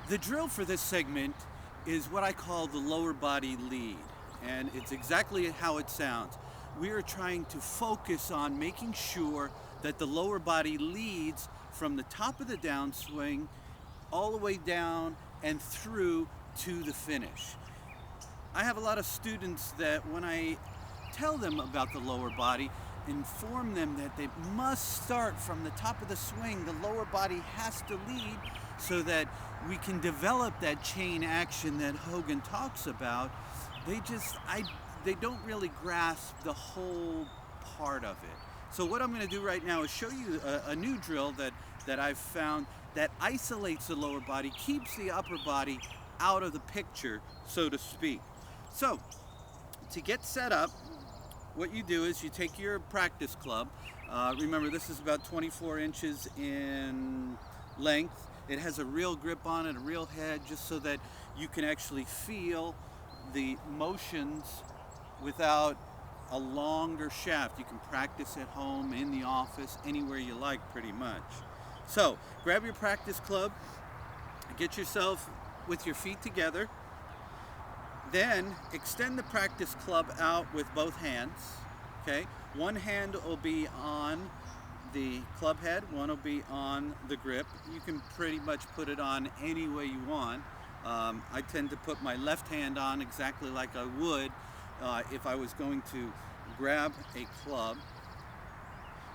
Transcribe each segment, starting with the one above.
The drill for this segment is what I call the lower body lead, and it's exactly how it sounds. We are trying to focus on making sure that the lower body leads from the top of the downswing all the way down and through to the finish. I have a lot of students that when I tell them about the lower body, inform them that they must start from the top of the swing. The lower body has to lead so that we can develop that chain action that Hogan talks about. They don't really grasp the whole part of it. So what I'm going to do right now is show you a new drill that I've found that isolates the lower body, keeps the upper body out of the picture, so to speak. So to get set up, what you do is you take your practice club. Remember, this is about 24 inches in length. It has a real grip on it, a real head, just so that you can actually feel the motions without a longer shaft. You can practice at home, in the office, anywhere you like, pretty much. So grab your practice club, get yourself with your feet together. Then extend the practice club out with both hands, okay? One hand will be on the club head, one will be on the grip. You can pretty much put it on any way you want. I tend to put my left hand on exactly like I would if I was going to grab a club.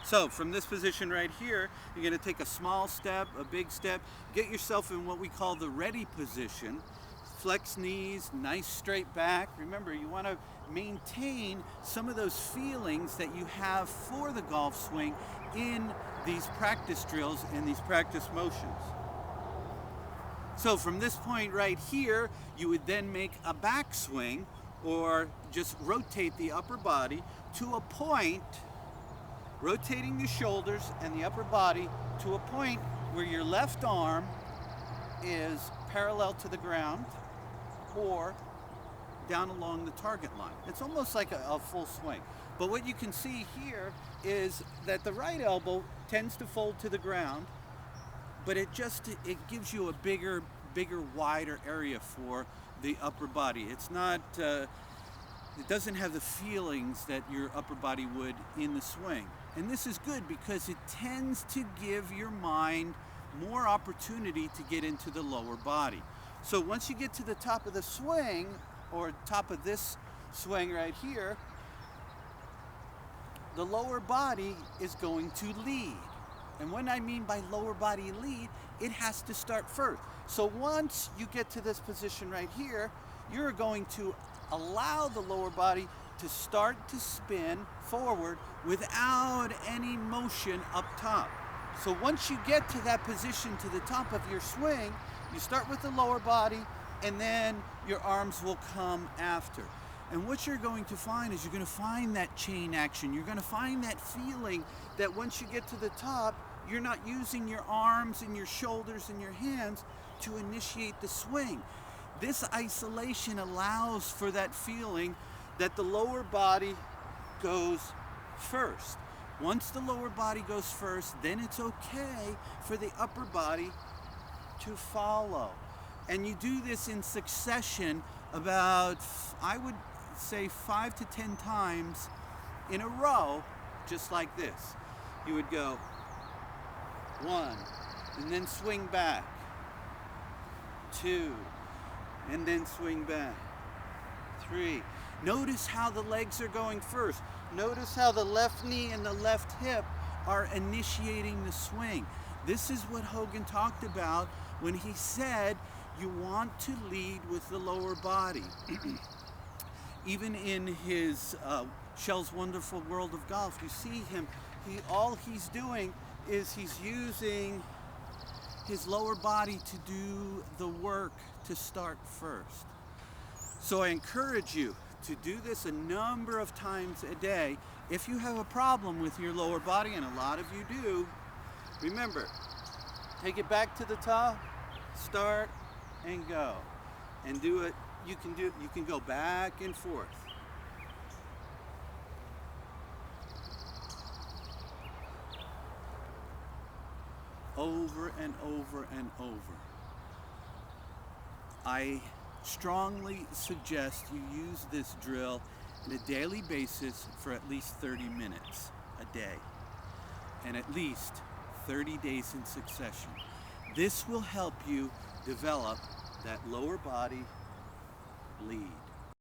So from this position right here, you're going to take a small step, a big step, get yourself in what we call the ready position. Flex knees, nice straight back. Remember, you want to maintain some of those feelings that you have for the golf swing in these practice drills and these practice motions. So from this point right here, you would then make a backswing or just rotate the upper body to a point, rotating the shoulders and the upper body to a point where your left arm is parallel to the ground or down along the target line. It's almost like a full swing. But what you can see here is that the right elbow tends to fold to the ground, but it gives you a bigger, wider area for the upper body. It's not, it doesn't have the feelings that your upper body would in the swing. And this is good because it tends to give your mind more opportunity to get into the lower body. So once you get to the top of the swing, or top of this swing right here, the lower body is going to lead. And what I mean by lower body lead, it has to start first. So once you get to this position right here, you're going to allow the lower body to start to spin forward without any motion up top. So once you get to that position to the top of your swing, you start with the lower body and then your arms will come after. And what you're going to find is you're going to find that chain action. You're going to find that feeling that once you get to the top, you're not using your arms and your shoulders and your hands to initiate the swing. This isolation allows for that feeling that the lower body goes first. Once the lower body goes first, then it's okay for the upper body to follow. And you do this in succession about, I would say, 5 to 10 times in a row, just like this. You would go 1, and then swing back, 2, and then swing back, 3. Notice how the legs are going first. Notice how the left knee and the left hip are initiating the swing. This is what Hogan talked about when he said you want to lead with the lower body. Even in his Shell's Wonderful World of Golf, you see him, all he's doing is he's using his lower body to do the work to start first. So I encourage you to do this a number of times a day. If you have a problem with your lower body, and a lot of you do, remember, take it back to the top, start and go, and do it. You can go back and forth. Over and over and over. I strongly suggest you use this drill on a daily basis for at least 30 minutes a day and at least 30 days in succession. This will help you develop that lower body lead.